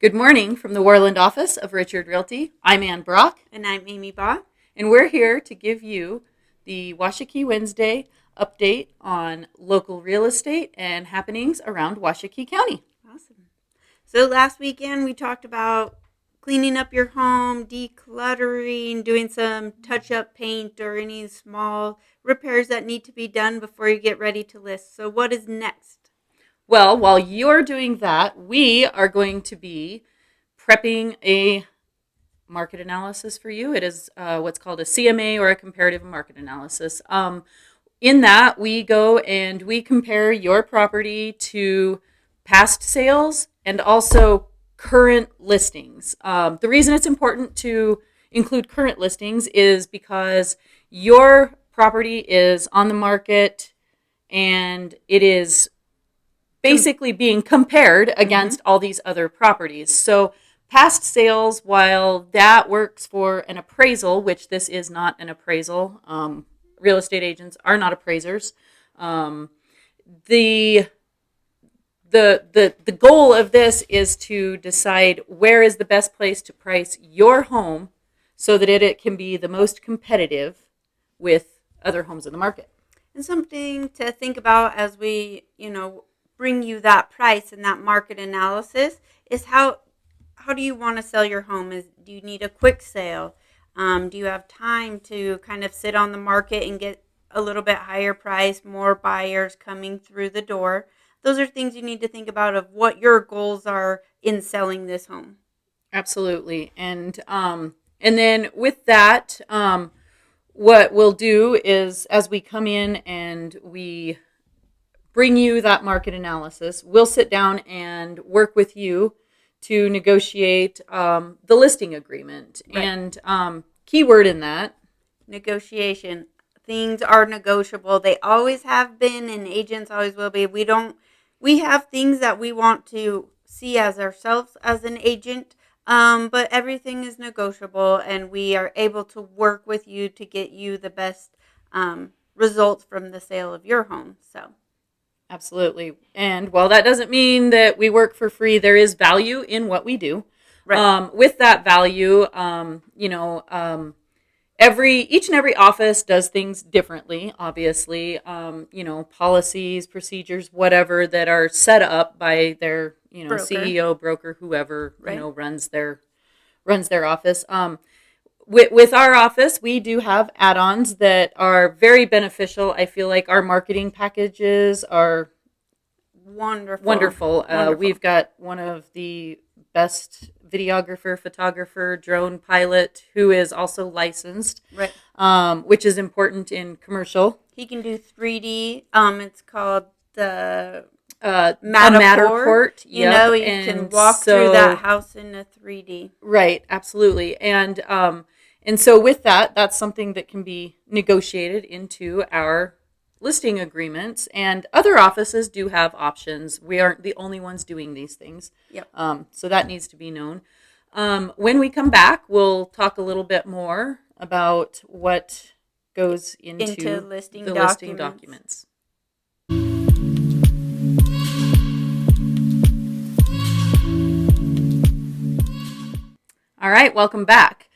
Good morning from the Worland office of Richard Realty. I'm Ann Brock, And I'm Amy Baugh. and we're here to give you the Washakie Wednesday update on local real estate and happenings around Washakie County. Awesome. So last weekend we talked about cleaning up your home, decluttering, doing some touch-up paint or any small repairs that need to be done before you get ready to list. So what is next? Well, while you're doing that, we are going to be prepping a market analysis for you. It is what's called a CMA, or a comparative market analysis. In that, we go and we compare your property to past sales and also current listings. The reason it's important to include current listings is because your property is on the market and it is basically being compared against all these other properties. So past sales, while that works for an appraisal, which this is not an appraisal, real estate agents are not appraisers. The goal of this is to decide where is the best place to price your home so that it can be the most competitive with other homes in the market. And something to think about as we, bring you that price and that market analysis is how do you want to sell your home? Do you need a quick sale? Do you have time to kind of sit on the market and get a little bit higher price, more buyers coming through the door? Those are things you need to think about of what your goals are in selling this home. Absolutely. And then with that, what we'll do is as we come in and we bring you that market analysis, we'll sit down and work with you to negotiate the listing agreement. Right. And keyword in that, negotiation. Things are negotiable. They always have been, and agents always will be. We have things that we want to see as ourselves as an agent, but everything is negotiable, and we are able to work with you to get you the best results from the sale of your home. So. Absolutely. And while that doesn't mean that we work for free, there is value in what we do. Right. With that value, each and every office does things differently, obviously. Policies, procedures, whatever that are set up by their, broker. CEO, broker, whoever, right. Runs their office. With our office, we do have add-ons that are very beneficial. I feel like our marketing packages are wonderful. We've got one of the best videographer, photographer, drone pilot who is also licensed, right? Which is important in commercial. He can do 3D. It's called the Matterport. You can walk through that house in a 3D. Right, absolutely. And so with that, that's something that can be negotiated into our listing agreements. And other offices do have options. We aren't the only ones doing these things. Yep. So that needs to be known. When we come back, we'll talk a little bit more about what goes into listing documents. All right, welcome back.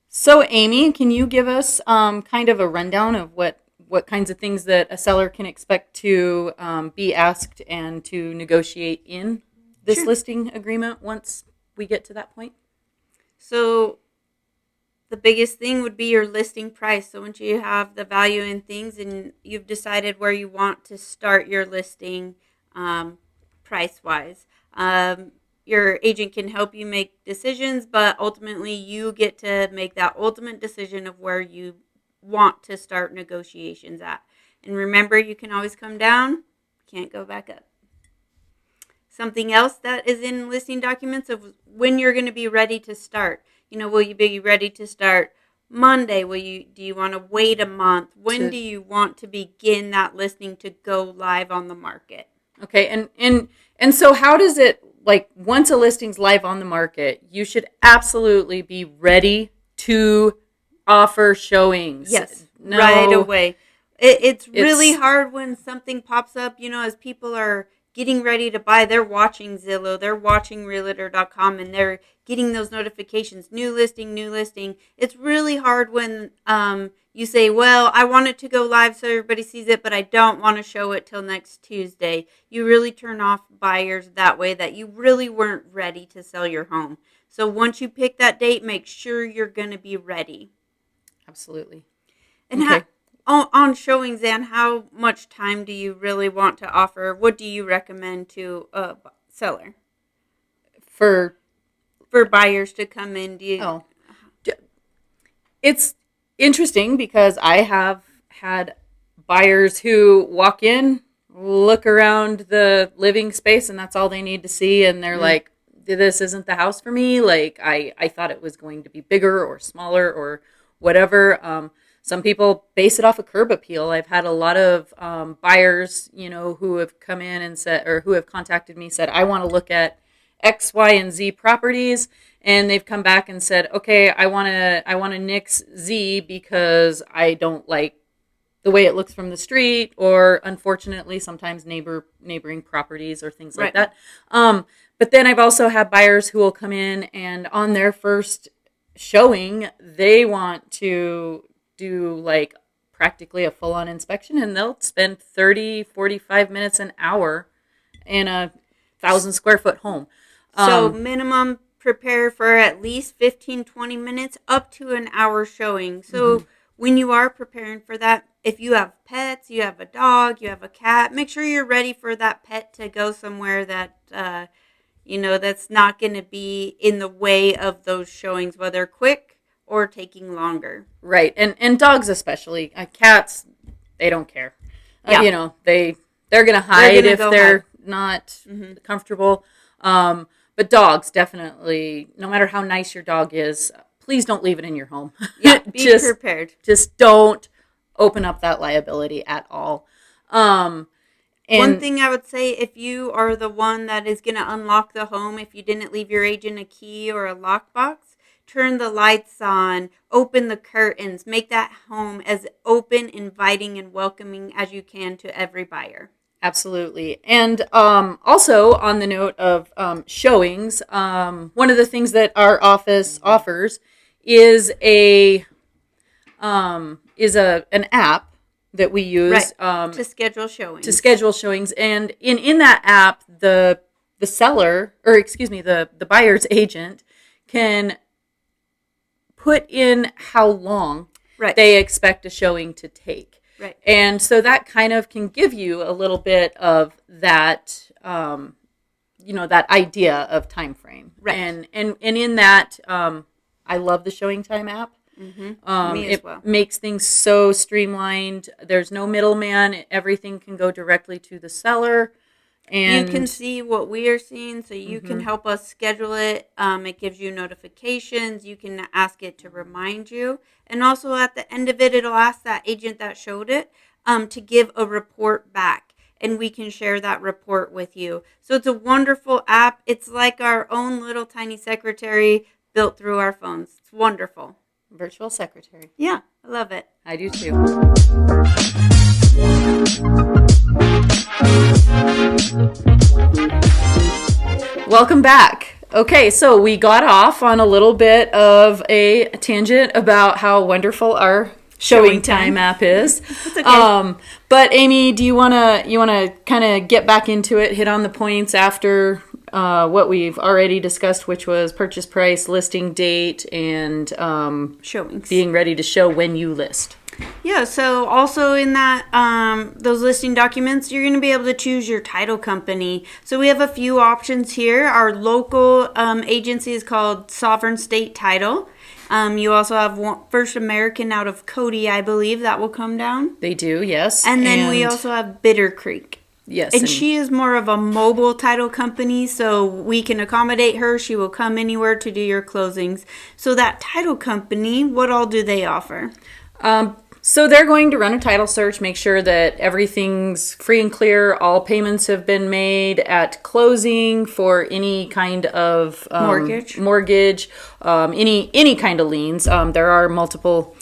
So, Amy, can you give us kind of a rundown of what kinds of things that a seller can expect to be asked and to negotiate in this listing agreement once we get to that point? So, the biggest thing would be your listing price. So, once you have the value in things and you've decided where you want to start your listing price-wise, your agent can help you make decisions, but ultimately you get to make that ultimate decision of where you want to start negotiations at. And remember, you can always come down, can't go back up. Something else that is in listing documents of when you're going to be ready to start. Will you be ready to start Monday? Do you want to wait a month? When do you want to begin that listing to go live on the market? Okay, and so how does it, like, once a listing's live on the market, you should absolutely be ready to offer showings. Yes, right away. It's really hard when something pops up, as people are getting ready to buy, they're watching Zillow, they're watching Realtor.com, and they're getting those notifications, new listing, new listing. It's really hard when you say, well, I want it to go live so everybody sees it, but I don't want to show it till next Tuesday. You really turn off buyers that way, that you really weren't ready to sell your home. So once you pick that date, make sure you're going to be ready. Absolutely. And Okay. on showings, Ann, how much time do you really want to offer? What do you recommend to a seller For buyers to come in? It's interesting because I have had buyers who walk in, look around the living space, and that's all they need to see, and they're like, this isn't the house for me. Like, I thought it was going to be bigger or smaller or whatever. Some people base it off a curb appeal. I've had a lot of buyers, who have come in and said, or who have contacted me, said, I want to look at X, Y, and Z properties, and they've come back and said, okay, I want to nix Z because I don't like the way it looks from the street, or unfortunately, sometimes neighboring properties or things like that. But then I've also had buyers who will come in and on their first showing, they want to do like practically a full-on inspection, and they'll spend 30, 45 minutes, an hour in a 1,000-square-foot home. So minimum prepare for at least 15, 20 minutes up to an hour showing. So when you are preparing for that, if you have pets, you have a dog, you have a cat, make sure you're ready for that pet to go somewhere that, that's not going to be in the way of those showings, whether quick or taking longer. Right. And dogs especially. Cats, they don't care. Yeah. They're going to hide if they're not comfortable. But dogs, definitely, no matter how nice your dog is, please don't leave it in your home. Yeah, be prepared. Just don't open up that liability at all. One thing I would say, if you are the one that is going to unlock the home, if you didn't leave your agent a key or a lockbox, turn the lights on, open the curtains, make that home as open, inviting, and welcoming as you can to every buyer. Absolutely. And also on the note of showings, one of the things that our office offers is an app that we use to schedule showings. And in that app, the seller, or excuse me, the buyer's agent can put in how long they expect a showing to take. Right. And so that kind of can give you a little bit of that, that idea of time frame. Right. And in that, I love the Showing Time app. Me as well. It makes things so streamlined. There's no middleman. Everything can go directly to the seller. And you can see what we are seeing, so you can help us schedule it. It gives you notifications. You can ask it to remind you. And also at the end of it, it'll ask that agent that showed it to give a report back. And we can share that report with you. So it's a wonderful app. It's like our own little tiny secretary built through our phones. It's wonderful. Virtual secretary. Yeah, I love it. I do too. Welcome back. Okay, so we got off on a little bit of a tangent about how wonderful our Showing Time app is. It's okay. But Amy, do you wanna kind of get back into it, hit on the points after what we've already discussed, which was purchase price, listing date, and showings, being ready to show when you list. Yeah, so also in that those listing documents, you're going to be able to choose your title company. So we have a few options here. Our local agency is called Sovereign State Title. You also have First American out of Cody, I believe, that will come down. They do, yes. And then we also have Bitter Creek. Yes. And she is more of a mobile title company, so we can accommodate her. She will come anywhere to do your closings. So that title company, what all do they offer? So they're going to run a title search, make sure that everything's free and clear, all payments have been made at closing for any kind of mortgage, any kind of liens. There are multiple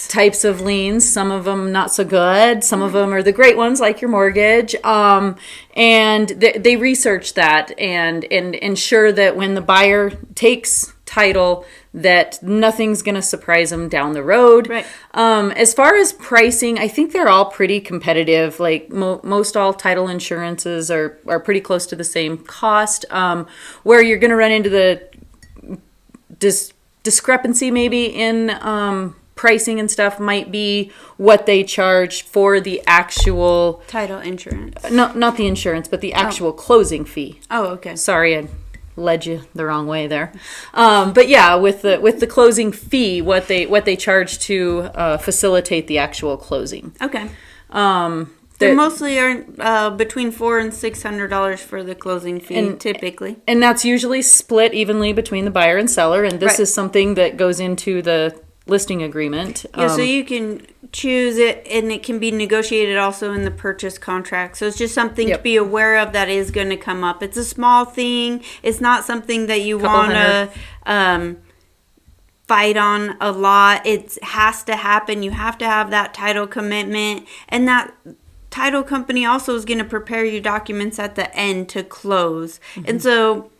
types of liens. Some of them not so good. Some of them are the great ones, like your mortgage. And they research that and ensure that when the buyer takes title, that nothing's going to surprise them down the road. Right. As far as pricing, I think they're all pretty competitive. Like most all title insurances are pretty close to the same cost. Where you're going to run into the discrepancy maybe in pricing and stuff might be what they charge for the actual title insurance. No, not the insurance, but the actual closing fee. Oh, okay. Sorry, I led you the wrong way there. But yeah, with the closing fee, what they charge to facilitate the actual closing. Okay. They mostly are between $400 and $600 for the closing fee, typically. And that's usually split evenly between the buyer and seller. And this is something that goes into the listing agreement. Yeah, so you can choose it, and it can be negotiated also in the purchase contract. So it's just something to be aware of that is going to come up. It's a small thing. It's not something that you want to fight on a lot. It has to happen. You have to have that title commitment, and that title company also is going to prepare your documents at the end to close. Mm-hmm. And so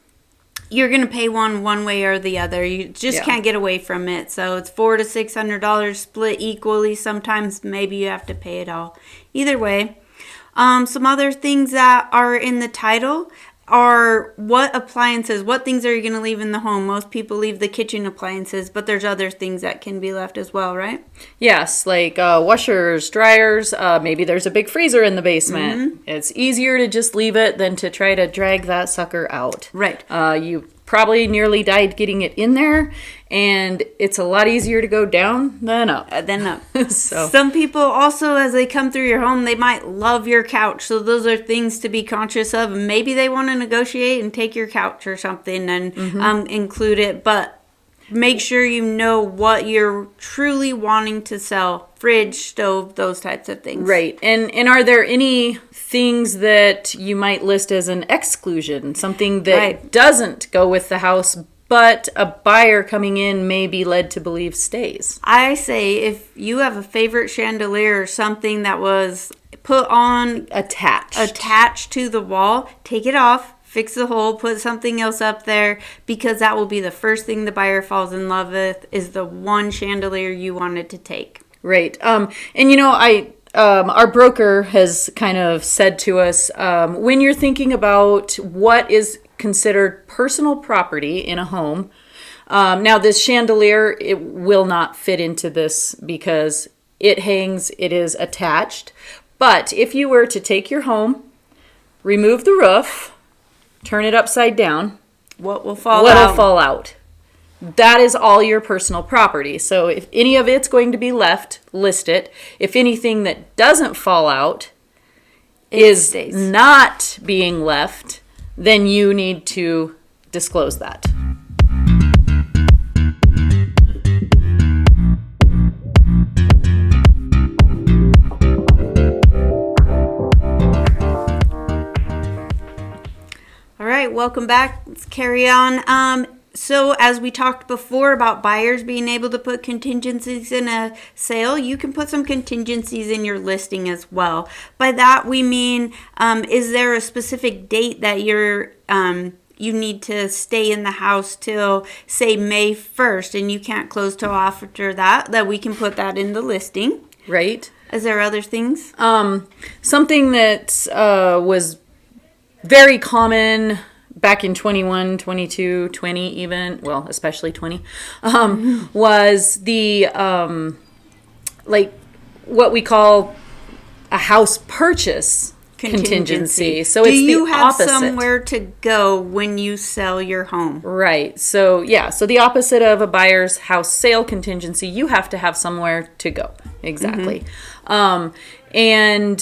you're going to pay one way or the other. You just can't get away from it. So it's $400 to $600 split equally. Sometimes maybe you have to pay it all. Either way. Some other things that are in the title are what things are you going to leave in the home? Most people leave the kitchen appliances, but there's other things that can be left as well, right? Yes, like washers, dryers, maybe there's a big freezer in the basement. Mm-hmm. It's easier to just leave it than to try to drag that sucker out. Right. You probably nearly died getting it in there, and it's a lot easier to go down than up. So some people also, as they come through your home, they might love your couch. So those are things to be conscious of. Maybe they want to negotiate and take your couch or something and include it, but make sure you know what you're truly wanting to sell. Fridge, stove, those types of things. Right. And are there any things that you might list as an exclusion? Something that doesn't go with the house, but a buyer coming in may be led to believe stays? I say if you have a favorite chandelier or something that was put on... Attached to the wall, take it off. Fix the hole, put something else up there, because that will be the first thing the buyer falls in love with, is the one chandelier you wanted to take. Right. And our broker has kind of said to us, when you're thinking about what is considered personal property in a home, now this chandelier, it will not fit into this because it is attached. But if you were to take your home, remove the roof, turn it upside down, what will fall out? That is all your personal property. So if any of it's going to be left, list it. If anything that doesn't fall out is not being left, then you need to disclose that. All right, welcome back. Let's carry on. So as we talked before about buyers being able to put contingencies in a sale, you can put some contingencies in your listing as well. By that we mean, is there a specific date that you need to stay in the house till, say, May 1st, and you can't close till after that we can put that in the listing. Right. Is there other things? Something that was very common back in 21, 22, 20 even, well, especially 20, was the, like, what we call a house purchase contingency. So it's the opposite. Do you have somewhere to go when you sell your home? Right. So, yeah. So the opposite of a buyer's house sale contingency, you have to have somewhere to go. Exactly. And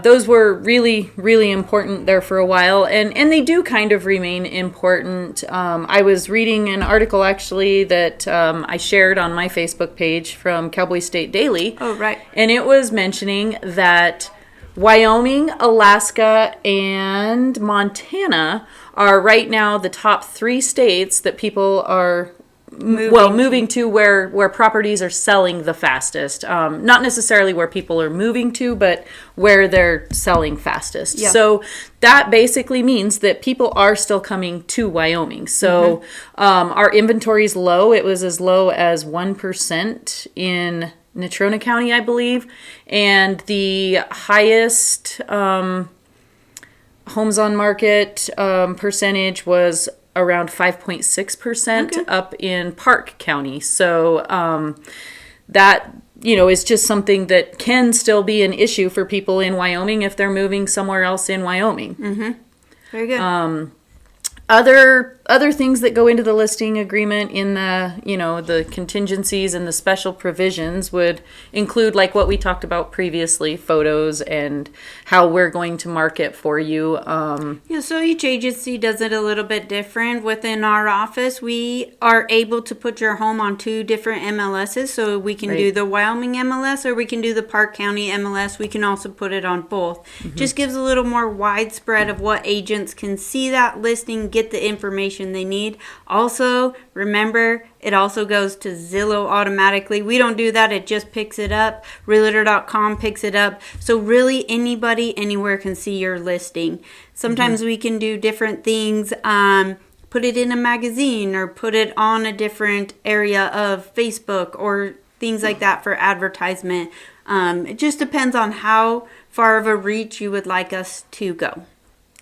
those were really, really important there for a while. And they do kind of remain important. I was reading an article, actually, that I shared on my Facebook page from Cowboy State Daily. Oh, right. And it was mentioning that Wyoming, Alaska, and Montana are right now the top 3 states that people are moving to where properties are selling the fastest. Not necessarily where people are moving to, but where they're selling fastest. Yeah. So that basically means that people are still coming to Wyoming. So our inventory is low. It was as low as 1% in Natrona County, I believe. And the highest homes on market percentage was around 5.6% up in Park County. So that, is just something that can still be an issue for people in Wyoming if they're moving somewhere else in Wyoming. Very good. Other things that go into the listing agreement in the, the contingencies and the special provisions would include like what we talked about previously, photos and how we're going to market for you. So each agency does it a little bit different. Within our office, we are able to put your home on 2 different MLSs. So we can do the Wyoming MLS or we can do the Park County MLS. We can also put it on both. Just gives a little more widespread of what agents can see that listing, get the information they need. Also, remember, it also goes to Zillow automatically. We don't do that. It just picks it up. Realtor.com picks it up. So really anybody anywhere can see your listing. Sometimes we can do different things. Put it in a magazine or put it on a different area of Facebook or things like that for advertisement. It just depends on how far of a reach you would like us to go.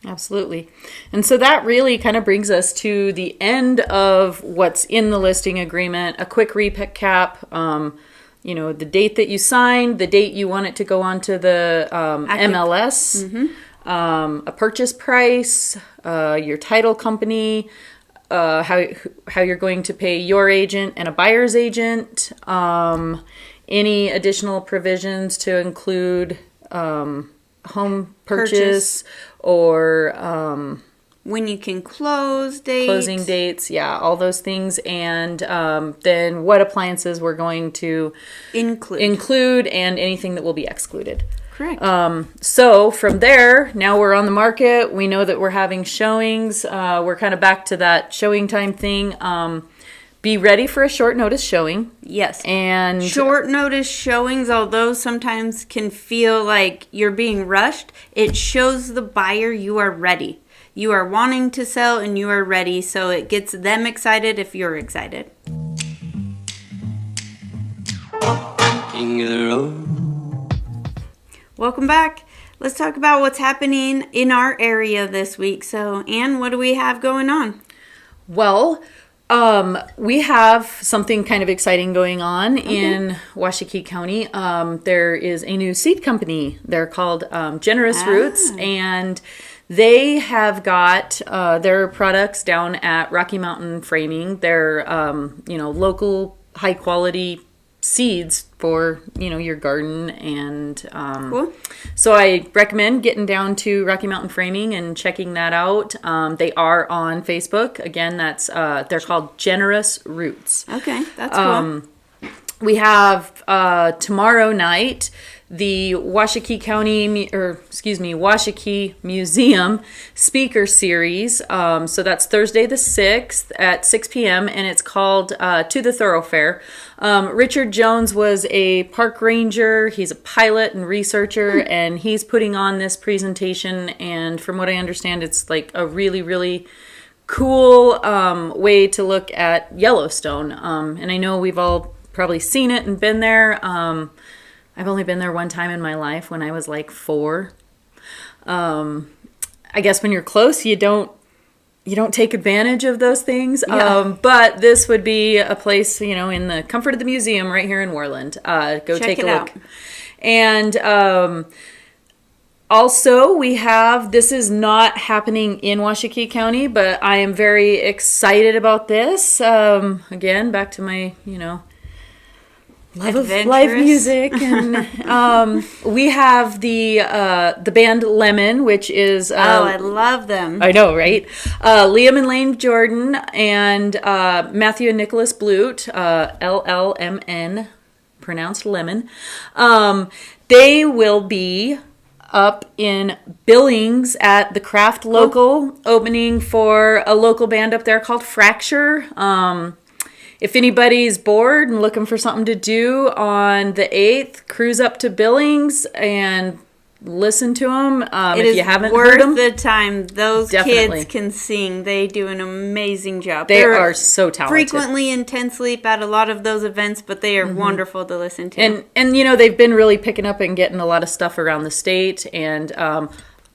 Absolutely. And so that really kind of brings us to the end of what's in the listing agreement. A quick recap, the date that you signed, the date you want it to go on to the MLS, a purchase price, your title company, how you're going to pay your agent and a buyer's agent, any additional provisions to include home purchase. Or when you can close dates. Closing dates, all those things. And then what appliances we're going to include and anything that will be excluded. Correct. So from there, now we're on the market. We know that we're having showings. We're kind of back to that showing time thing. Be ready for a short notice showing. Yes. And short notice showings, although sometimes can feel like you're being rushed, it shows the buyer you are ready. You are wanting to sell and you are ready, so it gets them excited if you're excited. King of the road. Welcome back. Let's talk about what's happening in our area this week. So, Ann, what do we have going on? Well, we have something kind of exciting going on in Washakie County. There is a new seed company. They're called Generous Roots, and they have got their products down at Rocky Mountain Framing. They're, local high quality seeds for, your garden. And cool. So I recommend getting down to Rocky Mountain Framing and checking that out. They are on Facebook. Again, that's they're called Generous Roots. Okay, that's cool. We have tomorrow night the Washakie Museum Speaker Series. So that's Thursday the 6th at 6 p.m. and it's called To the Thoroughfare. Richard Jones was a park ranger. He's a pilot and researcher, and he's putting on this presentation. And from what I understand, it's like a really, really cool way to look at Yellowstone. And I know we've all probably seen it and been there. I've only been there one time in my life when I was like 4. I guess when you're close, you don't take advantage of those things. Yeah. But this would be a place, in the comfort of the museum right here in Worland. Go take a look. Out. And also we have, this is not happening in Washakie County, but I am very excited about this. Again, back to my, love of live music, and we have the band Lemon, which is I love them. I know, right? Liam and Lane Jordan and Matthew and Nicholas Blute, LLMN, pronounced Lemon. They will be up in Billings at the Craft Local, opening for a local band up there called Fracture. if anybody's bored and looking for something to do on the 8th, cruise up to Billings and listen to them. If you haven't heard them, the time. Those definitely. kids can sing. They do an amazing job. They are so talented. Frequently in 10 Sleep at a lot of those events, but they are wonderful to listen to. And you know, they've been really picking up and getting a lot of stuff around the state. And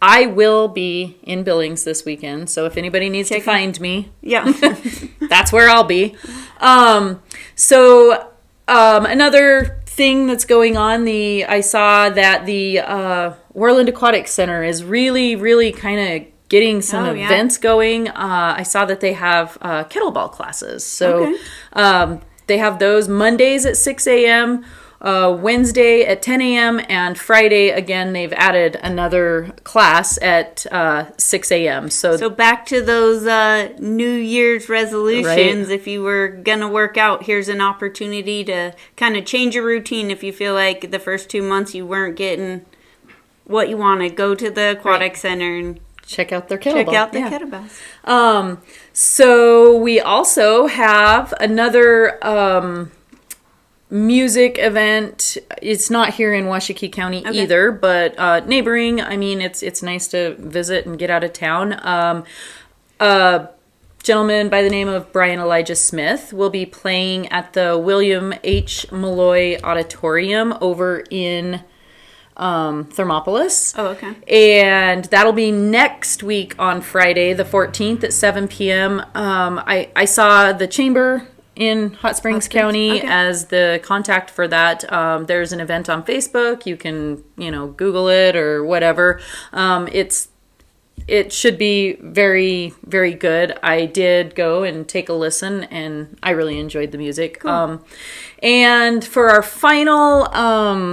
I will be in Billings this weekend, so if anybody needs to find me, yeah, that's where I'll be. Another thing that's going on, I saw that the Worland Aquatic Center is really kind of getting some events going. I saw that they have kettlebell classes, so they have those Mondays at 6 a.m., Wednesday at 10 a.m. and Friday, again, they've added another class at 6 a.m. So back to those New Year's resolutions. Right. If you were going to work out, here's an opportunity to kind of change your routine. If you feel like the first 2 months you weren't getting what you wanted, go to the aquatic center and check out their kettlebell. Check out the kettlebells. So we also have another music event. It's not here in Washakie County either, but neighboring. I mean, it's nice to visit and get out of town. A gentleman by the name of Brian Elijah Smith will be playing at the William H. Malloy Auditorium over in Thermopolis. Oh, okay. And that'll be next week on Friday, the 14th at 7 p.m. I saw the chamber in Hot Springs County as the contact for that. There's an event on Facebook. You can, Google it or whatever. It should be very, very good. I did go and take a listen, and I really enjoyed the music. Cool. And for our final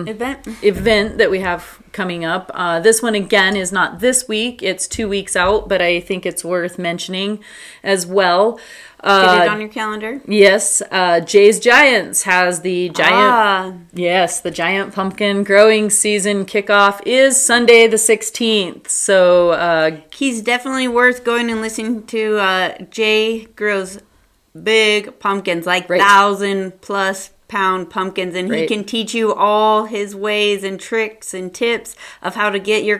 event that we have coming up, this one again is not this week. It's 2 weeks out, but I think it's worth mentioning as well. Get it on your calendar. Yes, Jay's Giants has the giant. Yes, the giant pumpkin growing season kickoff is Sunday the 16th. So he's definitely worth going and listening to. Jay grows big pumpkins, like 1,000+ pound pumpkins, and he can teach you all his ways and tricks and tips of how to get your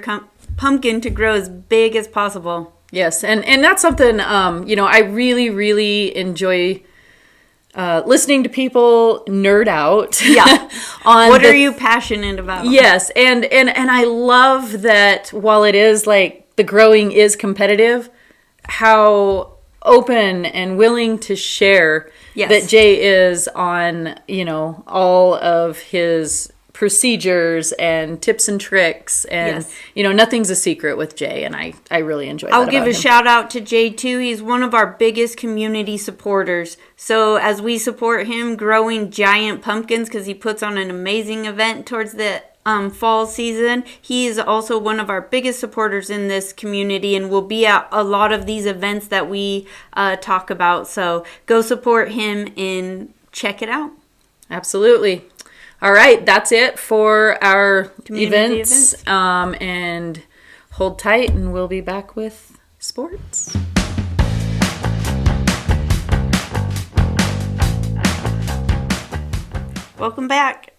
pumpkin to grow as big as possible. Yes, and that's something, I really, really enjoy listening to people nerd out. Yeah. What are you passionate about? Yes, and I love that while it is like the growing is competitive, how open and willing to share that Jay is on, all of his procedures and tips and tricks, and nothing's a secret with Jay, and I really enjoy that. I'll give a shout out to Jay too. He's one of our biggest community supporters. So as we support him growing giant pumpkins, because he puts on an amazing event towards the fall season, he is also one of our biggest supporters in this community and will be at a lot of these events that we talk about. So go support him and check it out. Absolutely. All right, that's it for our Community events. And hold tight, and we'll be back with sports. Welcome back.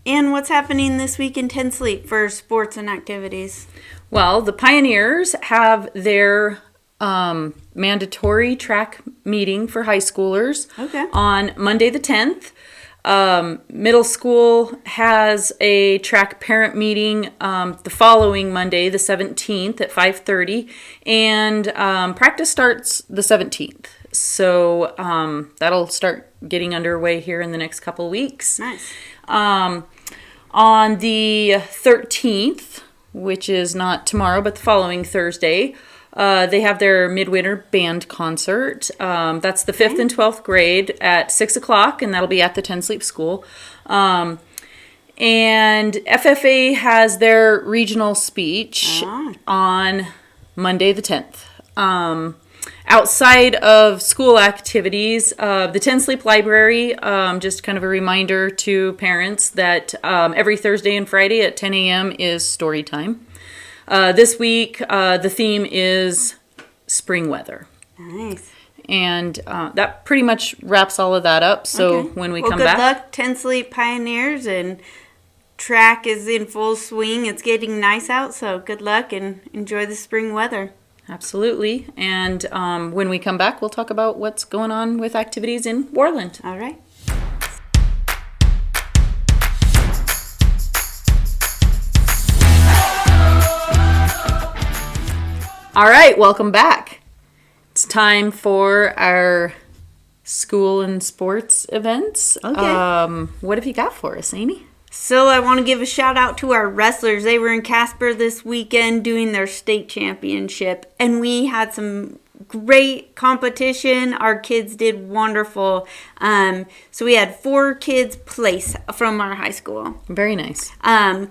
And what's happening this week in 10 Sleep for sports and activities? Well, the Pioneers have their mandatory track meeting for high schoolers on Monday the 10th. Middle school has a track parent meeting the following Monday, the 17th at 5:30, and practice starts the 17th. So that'll start getting underway here in the next couple weeks. Nice. On the 13th, which is not tomorrow, but the following Thursday, they have their midwinter band concert. That's the 5th and 12th grade at 6 o'clock, and that'll be at the 10 Sleep School. And FFA has their regional speech on Monday the 10th. Outside of school activities, the 10 Sleep Library, just kind of a reminder to parents that every Thursday and Friday at 10 a.m. is story time. This week, the theme is spring weather. Nice. And that pretty much wraps all of that up. So Okay. when we Well, come good back, luck, 10 Sleep Pioneers, and track is in full swing. It's getting nice out, so good luck and enjoy the spring weather. absolutely. And when we come back, we'll talk about what's going on with activities in Worland. All right. All right, welcome back. It's time for our school and sports events. Okay. What have you got for us, Amy? So I want to give a shout out to our wrestlers. They were in Casper this weekend doing their state championship, and we had some great competition. Our kids did wonderful. So we had 4 kids place from our high school. Very nice.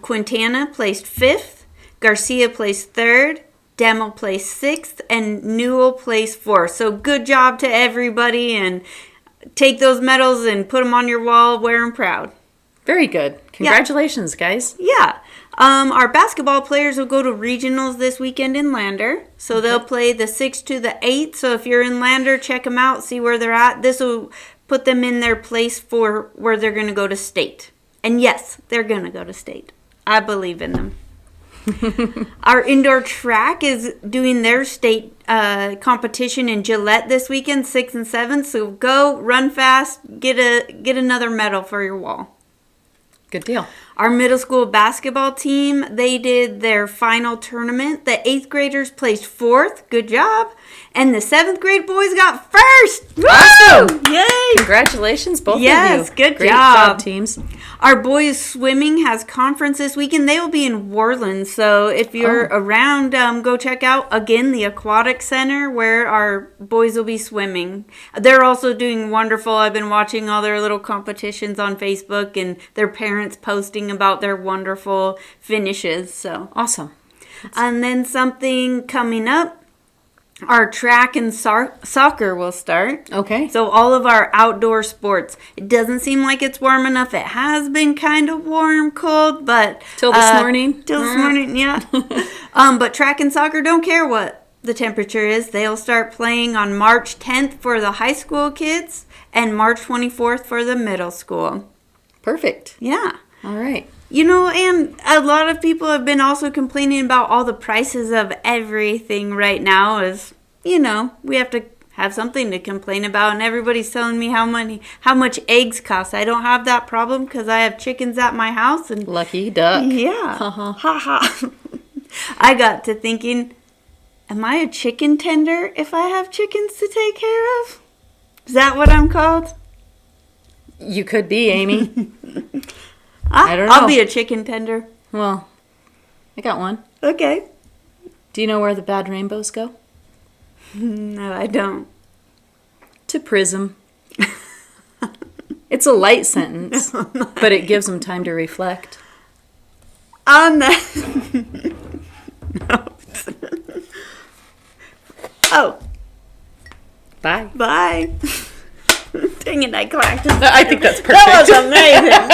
Quintana placed 5th, Garcia placed 3rd, Demo placed 6th, and Newell placed 4th. So good job to everybody, and take those medals and put them on your wall. Wear them proud. Very good. Congratulations, guys. Yeah. Our basketball players will go to regionals this weekend in Lander. So they'll play the 6th to the 8th. So if you're in Lander, check them out, see where they're at. This will put them in their place for where they're going to go to state. And yes, they're going to go to state. I believe in them. Our indoor track is doing their state competition in Gillette this weekend, 6th and 7th. So go, run fast, get another medal for your wall. Good deal. Our middle school basketball team, they did their final tournament. The 8th graders placed 4th. Good job. And the 7th grade boys got 1st. Awesome. Woo! Yay! Congratulations, both of you. Yes, good Great job. teams. Our boys swimming has conference this weekend. They will be in Worland. So if you're around, go check out, again, the aquatic center where our boys will be swimming. They're also doing wonderful. I've been watching all their little competitions on Facebook and their parents posting about their wonderful finishes. So Awesome. and then something coming up, our track and soccer will start. Okay. So all of our outdoor sports. It doesn't seem like it's warm enough. It has been kind of warm, cold, but Till this morning? Till this morning, yeah. But track and soccer don't care what the temperature is. They'll start playing on March 10th for the high school kids and March 24th for the middle school. Perfect. Yeah. All right. You know, and a lot of people have been also complaining about all the prices of everything right now. As you know, we have to have something to complain about, and everybody's telling me how much eggs cost. I don't have that problem because I have chickens at my house, and Lucky duck. yeah, Uh-huh. ha ha. I got to thinking, am I a chicken tender if I have chickens to take care of? Is that what I'm called? You could be, Amy. I don't know. I'll be a chicken tender. Well, I got one. Okay. Do you know where the bad rainbows go? No, I don't. To Prism. It's a light sentence, but it gives them time to reflect. On that note. Oh, Bye. bye. Dang it, I clacked. I think that's perfect. That was amazing.